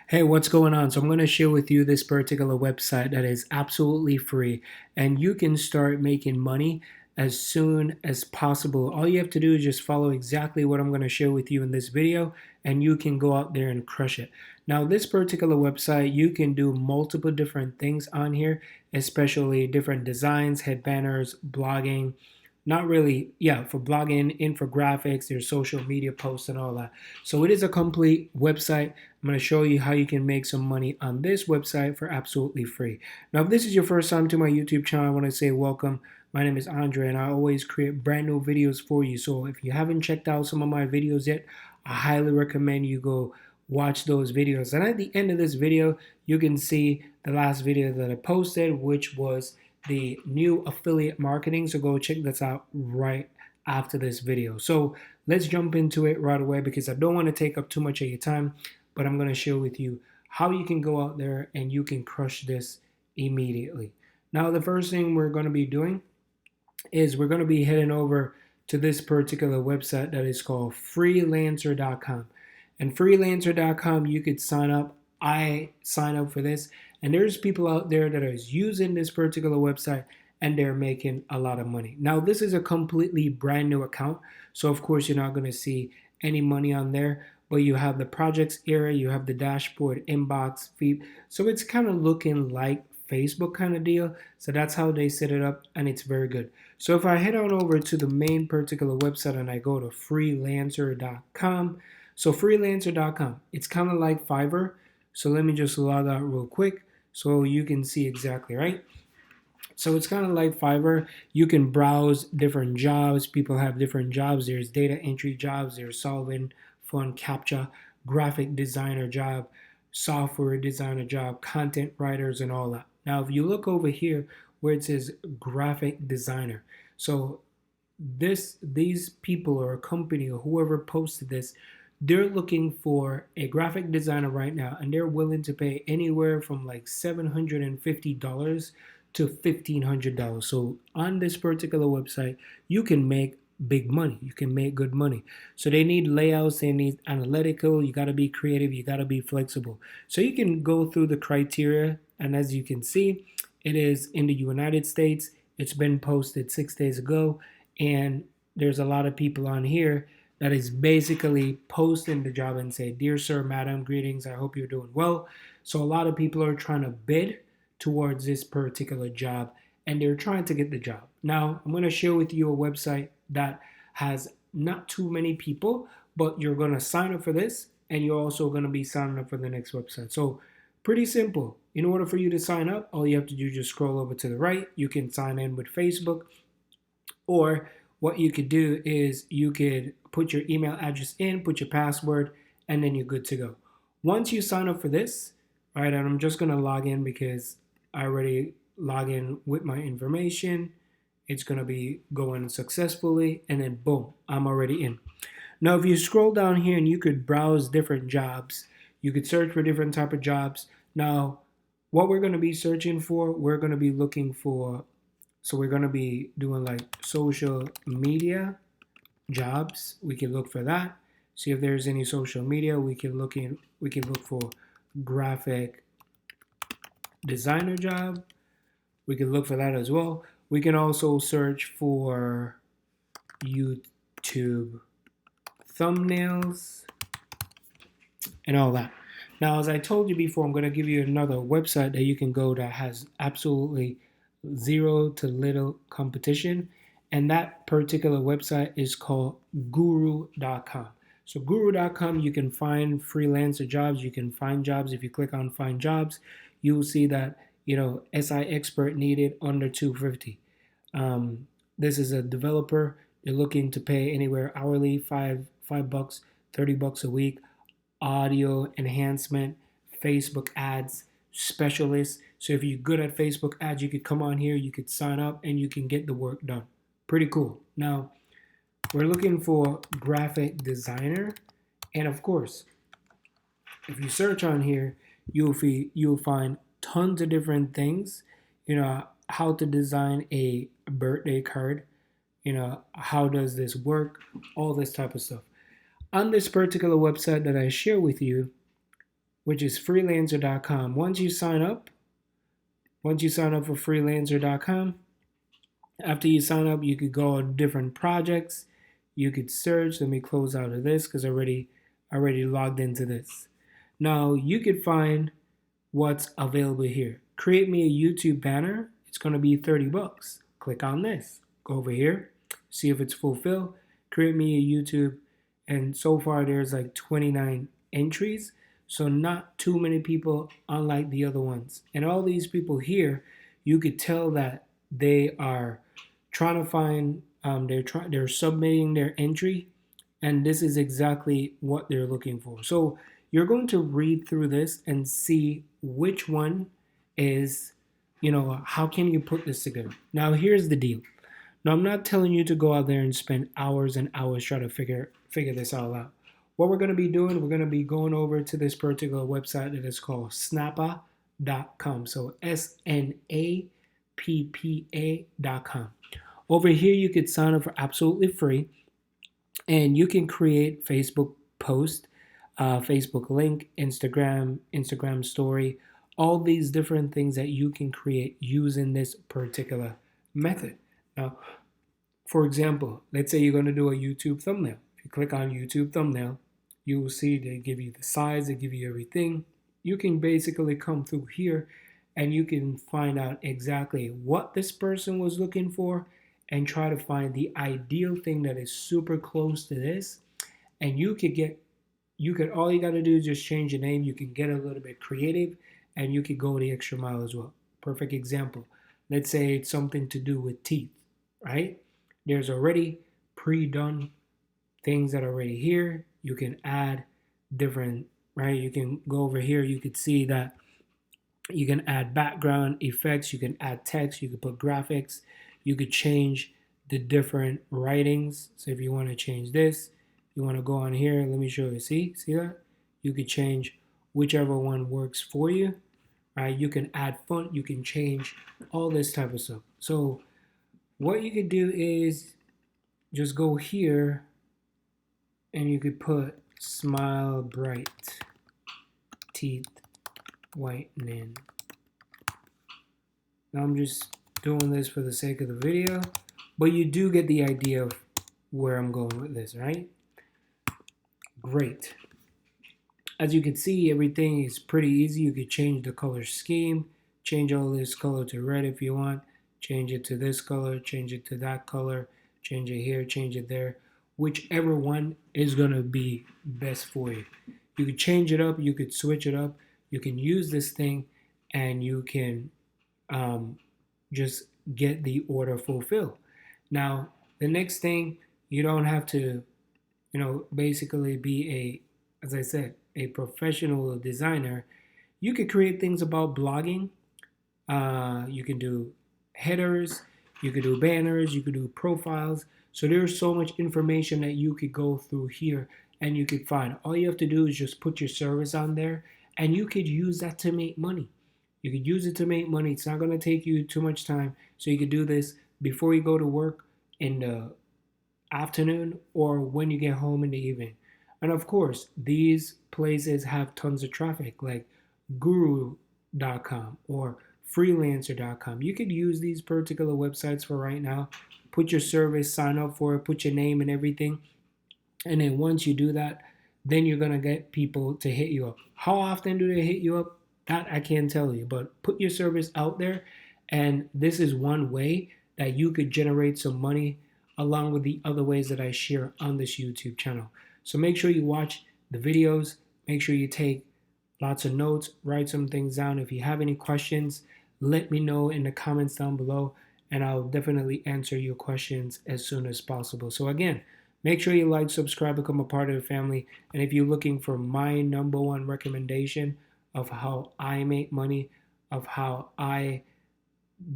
Hey, what's going on? So I'm going to share with you this particular website that is absolutely free and you can start making money as soon as possible. All you have to do is just follow exactly what I'm going to share with you in this video and you can go out there and crush it. Now, this particular website, you can do multiple different things on here, especially different designs, head banners, blogging, not really, yeah, for blogging, infographics, there's social media posts and all that. So it is a complete website. I'm going to show you how you can make some money on this website for absolutely free. Now, if this is your first time to my YouTube channel, I want to say welcome. My name is Andre and I always create brand new videos for you. So if you haven't checked out some of my videos yet, I highly recommend you go watch those videos. And at the end of this video, you can see the last video that I posted, which was the new affiliate marketing. So go check this out right after this video. So let's jump into it right away because I don't want to take up too much of your time, but I'm going to share with you how you can go out there and you can crush this immediately. Now, the first thing we're going to be doing is we're going to be heading over to this particular website that is called Freelancer.com. And Freelancer.com, you could sign up. I sign up for this, and there's people out there that are using this particular website and they're making a lot of money. Now, this is a completely brand new account, so of course you're not going to see any money on there, but you have the projects area, you have the dashboard, inbox, feed. So it's kind of looking like Facebook kind of deal. So that's how they set it up, and it's very good. So if I head on over to the main particular website and I go to freelancer.com, so freelancer.com, it's kind of like Fiverr. So let me just log out real quick so you can see exactly, right? So it's kind of like Fiverr. You can browse different jobs. People have different jobs. There's data entry jobs. There's solving fun captcha, graphic designer job, software designer job, content writers, and all that. Now, if you look over here where it says graphic designer, so these people or a company or whoever posted this, they're looking for a graphic designer right now, and they're willing to pay anywhere from like $750 to $1,500. So on this particular website, you can make big money. You can make good money. So they need layouts, they need analytical, you got to be creative, you got to be flexible. So you can go through the criteria, and as you can see, it is in the United States. It's been posted 6 days ago, and there's a lot of people on here that is basically posting the job and say, "Dear sir, madam, greetings, I hope you're doing well." So a lot of people are trying to bid towards this particular job, and they're trying to get the job. Now, I'm going to share with you a website that has not too many people, but you're going to sign up for this, and you're also going to be signing up for the next website. So pretty simple. In order for you to sign up, all you have to do is just scroll over to the right. You can sign in with Facebook, or what you could do is you could put your email address in, put your password, and then you're good to go. Once you sign up for this, all right, and I'm just going to log in because I already log in with my information. It's going to be going successfully, and then boom, I'm already in. Now, if you scroll down here and you could browse different jobs, you could search for different type of jobs. Now, what we're going to be searching for, we're going to be looking for, so we're going to be doing like social media jobs. We can look for that. See if there's any social media. We can look for graphic designer job. We can look for that as well. We can also search for YouTube thumbnails and all that. Now, as I told you before, I'm going to give you another website that you can go that has absolutely zero to little competition. And that particular website is called guru.com. So guru.com, you can find freelancer jobs. You can find jobs. If you click on find jobs, you'll see that, SI expert needed under 250. This is a developer. They're looking to pay anywhere hourly, $5, $30 a week. Audio enhancement, Facebook ads specialist. So if you're good at Facebook ads, you could come on here, you could sign up, and you can get the work done. Pretty cool. Now, we're looking for graphic designer, and of course, if you search on here, you'll find tons of different things. How to design a birthday card. How does this work? All this type of stuff. On this particular website that I share with you, which is freelancer.com. Once you sign up for freelancer.com, after you sign up, you could go on different projects. You could search. Let me close out of this because I already logged into this. Now you could find what's available here. Create me a YouTube banner. It's going to be 30 bucks. Click on this. Go over here. See if it's fulfilled. Create me a YouTube. And so far there's like 29 entries. So not too many people, unlike the other ones. And all these people here, you could tell that they are trying to find, they're submitting their entry, and this is exactly what they're looking for. So you're going to read through this and see which one is, how can you put this together. Now here's the deal. Now I'm not telling you to go out there and spend hours and hours trying to figure this all out. What we're going to be doing, we're going to be going over to this particular website that is called Snappa.com. So Snappa.com. Over here, you could sign up for absolutely free, and you can create Facebook post, Facebook link, Instagram story, all these different things that you can create using this particular method. Now, for example, let's say you're going to do a YouTube thumbnail. If you click on YouTube thumbnail, you will see they give you the size, they give you everything. You can basically come through here and you can find out exactly what this person was looking for and try to find the ideal thing that is super close to this. And all you got to do is just change the name. You can get a little bit creative and you could go the extra mile as well. Perfect example. Let's say it's something to do with teeth, right? There's already pre-done things that are already here. You can add different, right? You can go over here. You could see that you can add background effects. You can add text. You can put graphics. You could change the different writings. So if you want to change this, you want to go on here. Let me show you. See that? You could change whichever one works for you, right? You can add font. You can change all this type of stuff. So what you could do is just go here and you could put smile bright teeth whitening. Now I'm just doing this for the sake of the video, but you do get the idea of where I'm going with this, right? Great. As you can see, everything is pretty easy. You could change the color scheme, change all this color to red if you want, change it to this color, change it to that color, change it here, change it there. Whichever one is going to be best for you. You could change it up, you could switch it up, you can use this thing, and you can just get the order fulfilled. Now, the next thing, you don't have to, basically be as I said, a professional designer. You could create things about blogging. You can do headers, you could do banners, you could do profiles. So there's so much information that you could go through here and you could find. All you have to do is just put your service on there and you could use that to make money. You could use it to make money. It's not going to take you too much time. So you could do this before you go to work in the afternoon or when you get home in the evening. And of course, these places have tons of traffic like guru.com or freelancer.com. You could use these particular websites for right now. Put your service, sign up for it, put your name and everything. And then once you do that, then you're going to get people to hit you up. How often do they hit you up? That I can't tell you, but put your service out there. And this is one way that you could generate some money along with the other ways that I share on this YouTube channel. So make sure you watch the videos. Make sure you take lots of notes, write some things down. If you have any questions, let me know in the comments down below, and I'll definitely answer your questions as soon as possible. So again, make sure you like, subscribe, become a part of the family. And if you're looking for my #1 recommendation of how I make money, of how I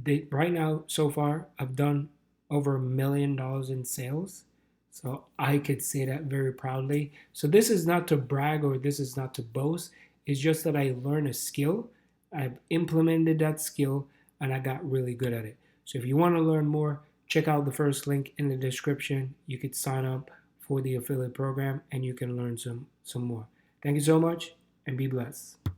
did right now, so far, I've done over $1 million in sales. So I could say that very proudly. So this is not to brag or this is not to boast. It's just that I learned a skill. I've implemented that skill and I got really good at it. So if you want to learn more, check out the first link in the description. You could sign up for the affiliate program and you can learn some more. Thank you so much and be blessed.